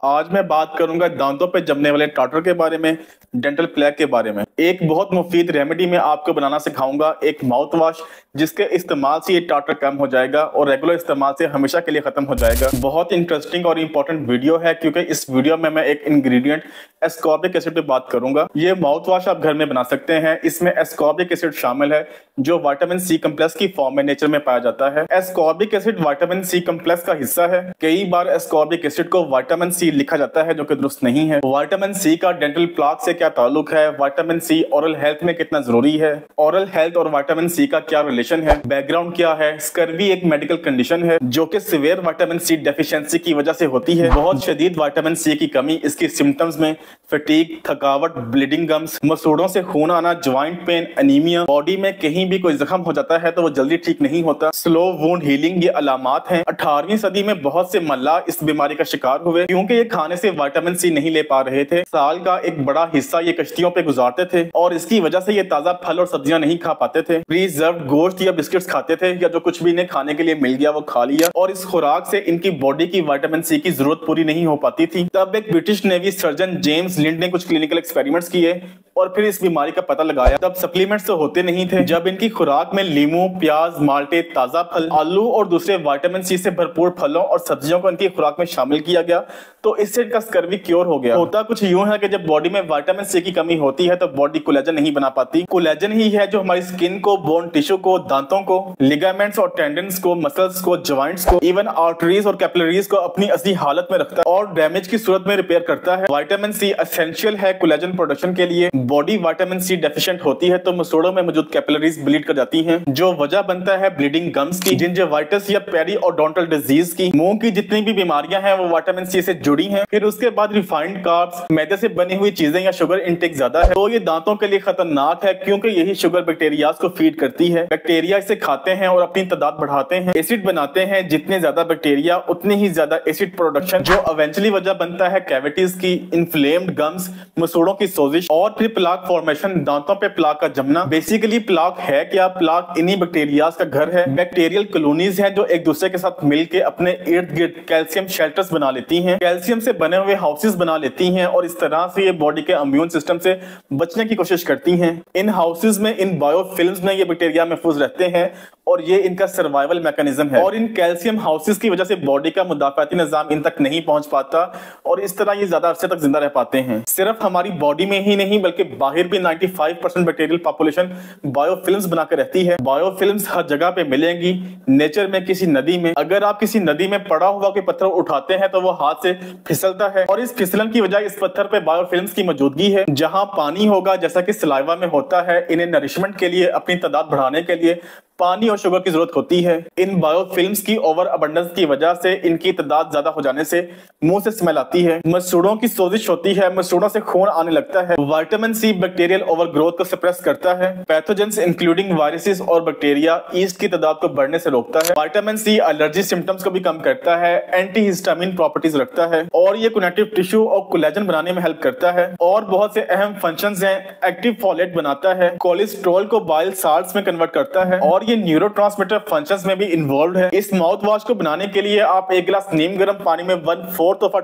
आज मैं बात करूंगा दांतों पे जमने वाले टाटर के बारे में, डेंटल प्लेग के बारे में। एक बहुत मुफीद रेमेडी में आपको बनाना सिखाऊंगा, एक माउथ वॉश जिसके इस्तेमाल से ये टाटर कम हो जाएगा और रेगुलर इस्तेमाल से हमेशा के लिए खत्म हो जाएगा। बहुत इंटरेस्टिंग और इंपॉर्टेंट वीडियो है क्योंकि इस वीडियो में मैं एक इंग्रेडिएंट एस्कॉर्बिक एसिड पे बात करूंगा। ये माउथ वॉश आप घर में बना सकते हैं। इसमें एस्कॉर्बिक एसिड शामिल है जो विटामिन सी कॉम्प्लेक्स की फॉर्म में नेचर में पाया जाता है। Ascorbic acid vitamin C complex का हिस्सा है। कई बार एस्कॉर्बिक एसिड को विटामिन सी लिखा जाता है जो कि दुरुस्त नहीं है। विटामिन सी का डेंटल प्लाक से क्या ताल्लुक है, विटामिन सी ओरल हेल्थ में कितना जरूरी है, ओरल हेल्थ और विटामिन सी का क्या रिलेशन है, बैकग्राउंड क्या है। स्कर्वी एक मेडिकल कंडीशन है जो कि सीवियर विटामिन सी डेफिशिएंसी की वजह से होती है। बहुत शदीद विटामिन सी की कमी, इसकी सिम्टम्स में फटीग, थकावट, ब्लीडिंग गम्स, मसूड़ों से खून आना, ज्वाइंट पेन, एनीमिया, बॉडी में कहीं भी कोई जख्म हो जाता है तो वो जल्दी ठीक नहीं होता, स्लो वुंड हीलिंग, ये अलामात हैं। 18वीं सदी में बहुत से मल्लाह इस बीमारी का शिकार हुए क्योंकि ये खाने से विटामिन सी नहीं ले पा रहे थे। साल का एक बड़ा हिस्सा ये कश्तियों पे गुजारते थे और इसकी वजह से ये ताजा फल और सब्जियां नहीं खा पाते थे। प्रिजर्व्ड गोश्त या बिस्किट्स खाते थे या जो कुछ भी इन्हें खाने के लिए मिल गया वो खा लिया और इस खुराक से इनकी बॉडी की विटामिन सी की जरूरत पूरी नहीं हो पाती थी। तब एक ब्रिटिश नेवी सर्जन जेम्स लिंड ने कुछ क्लिनिकल एक्सपेरिमेंट्स किए और फिर इस बीमारी का पता लगाया। तब सप्लीमेंट्स तो होते नहीं थे। जब इनकी खुराक में लीमू, प्याज, माल्टे, ताजा फल, आलू और दूसरे विटामिन सी से भरपूर फलों और सब्जियों को इनकी खुराक में शामिल किया गया तो इससे इनका स्कर्वी क्योर हो गया। होता कुछ यूं है कि जब बॉडी में विटामिन सी की कमी होती है तो बॉडी कोलेजन नहीं बना पाती। कोलेजन ही है जो हमारी स्किन को, बोन टिश्यू को, दांतों को, लिगामेंट्स और टेंडन्स को, मसल्स को, जॉइंट्स को, इवन आर्टरीज और कैपिलरीज को अपनी असली हालत में रखता है और डैमेज की सूरत में रिपेयर करता है। विटामिन सी एसेंशियल है कोलेजन प्रोडक्शन के लिए। बॉडी विटामिन सी डेफिशिएंट होती है तो मसूड़ों में मौजूद कैपिलरीज ब्लीड कर जाती हैं जो वजह बनता है ब्लीडिंग गम्स की, जिंजिवाइटिस या पेरिओडोंटल डिजीज की। मुंह की जितनी भी बीमारियां हैं वो विटामिन सी से जुड़ी हैं। फिर उसके बाद रिफाइंड कार्ब्स, मैदे से बनी हुई चीजें या शुगर इंटेक ज्यादा है तो ये दांतों के लिए खतरनाक है क्योंकि यही शुगर बैक्टीरिया को फीड करती है। बैक्टीरिया इसे खाते हैं और अपनी तादाद बढ़ाते हैं, एसिड बनाते हैं। जितने ज्यादा बैक्टीरिया उतनी ही ज्यादा एसिड प्रोडक्शन जो इवेंचुअली वजह बनता है कैविटीज की, इन्फ्लेम्ड गम्स, मसूड़ों की सोजिश और फिर प्लाक फॉर्मेशन, दांतों पे प्लाक का जमना। बेसिकली प्लाक है क्या? प्लाक इन्हीं बैक्टीरियाज का घर है। बैक्टीरियल कॉलोनीज हैं जो एक दूसरे के साथ मिलकर अपने इर्द गिर्द कैल्शियम शेल्टर्स बना लेती हैं, कैल्शियम से बने हुए हाउसेस बना लेती हैं और इस तरह से ये बॉडी के इम्यून सिस्टम से बचने की कोशिश करती हैं। इन हाउसेस में, इन बायोफिल्म्स में ये बैक्टीरिया महफूज रहते हैं और ये इनका सर्वाइवल मैकेनिज्म है और इन कैल्शियम हाउसेस की वजह से बॉडी का मुदाफाती निजाम इन तक नहीं पहुंच पाता और इस तरह ये ज्यादा अरसे तक जिंदा रह पाते हैं। सिर्फ हमारी बॉडी में ही नहीं बल्कि बाहर भी 95% बैक्टीरियल पॉपुलेशन बायोफिल्म्स बनाकर रहती है। बायोफिल्म्स हर जगह पे मिलेंगी, नेचर में, किसी नदी में। अगर आप किसी नदी में पड़ा हुआ कोई पत्थर उठाते हैं तो वो हाथ से फिसलता है और इस फिसलन की वजह इस पत्थर पे बायोफिल्म्स की मौजूदगी है। जहां पानी होगा जैसा कि सलाइवा में होता है, इन्हें नरिशमेंट के लिए, अपनी तादाद बढ़ाने के लिए पानी और शुगर की जरूरत होती है। इन बायोफिल्म्स की ओवर अबंडेंस की वजह से इनकी तादाद ज्यादा हो जाने से मुंह से स्मेल आती है, मसूड़ों की सोजिश होती है, मसूड़ों से खून आने लगता है। विटामिन सी बैक्टीरियल ओवरग्रोथ को सप्रेस करता है। पैथोजेंस इंक्लूडिंग वायरसेस और बैक्टीरिया, ईस्ट की तादाद को बढ़ने से रोकता है। विटामिन सी एलर्जी सिम्टम्स को भी कम करता है, एंटीहिस्टामिन प्रॉपर्टीज रखता है और ये कनेक्टिव टिश्यू और कोलेजन बनाने में हेल्प करता है और बहुत से अहम फंक्शंस हैं। एक्टिव फॉलेट बनाता है, कोलेस्ट्रॉल को बाइल साल्ट्स में कन्वर्ट करता है और ये न्यूरोट्रांसमीटर फंक्शंस में भी इन्वॉल्व है। इस माउथ वॉश को बनाने के लिए आप एक गिलास नीम गर्म पानी में 1/4 ऑफ अ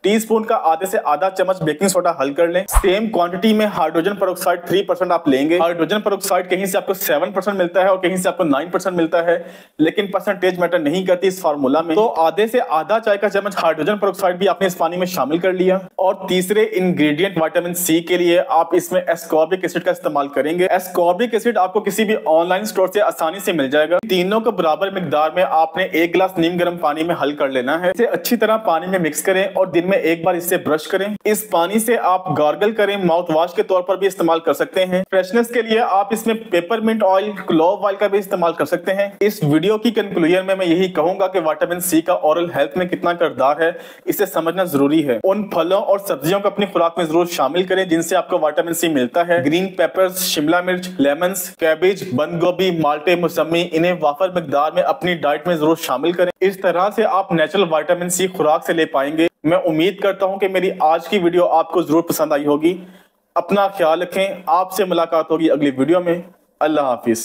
टीस्पून का आधे से आधा चम्मच बेकिंग सोडा हल कर लें। सेम क्वांटिटी में हाइड्रोजन पेरोक्साइड 3% आप लेंगे। हाइड्रोजन पेरोक्साइड कहीं से आपको 7% मिलता है और कहीं से आपको 9% मिलता है, लेकिन परसेंटेज मैटर नहीं करती इस फार्मूला में। तो आधे से आधा चाय का चम्मच हाइड्रोजन पेरोक्साइड भी आपने इस पानी में शामिल कर लिया। और तीसरे इंग्रेडिएंट विटामिन सी के लिए आप इसमें एस्कॉर्बिक एसिड का इस्तेमाल करेंगे। एस्कॉर्बिक एसिड आपको किसी भी ऑनलाइन स्टोर से आसानी से मिल जाएगा। तीनों को बराबर मिकदार में आपने एक गिलास नीम गर्म पानी में हल कर लेना है। इसे अच्छी तरह पानी में मिक्स करें और दिन में एक बार इससे ब्रश करें। इस पानी से आप गार्गल करें, माउथ वॉश के तौर पर भी इस्तेमाल कर सकते हैं। फ्रेशनेस के लिए आप इसमें पेपरमिंट ऑयल, क्लोव ऑयल का भी इस्तेमाल कर सकते हैं। इस वीडियो की कंक्लूजन में मैं यही कहूंगा कि विटामिन सी का ओरल हेल्थ में कितना किरदार है, इसे समझना जरूरी है। उन फलों और सब्जियों को अपनी खुराक में जरूर शामिल करें जिनसे आपको विटामिन सी मिलता है। ग्रीन पेपर्स, शिमला मिर्च, लेमन्स, कैबेज, बंद गोभी, माल्टे, मौसमी, इन्हें वाफर मिकदार में अपनी डाइट में जरूर शामिल करें। इस तरह से आप नेचुरल विटामिन सी खुराक से ले पाएंगे। मैं उम्मीद करता हूं कि मेरी आज की वीडियो आपको जरूर पसंद आई होगी। अपना ख्याल रखें। आपसे मुलाकात होगी अगली वीडियो में। अल्लाह हाफिज।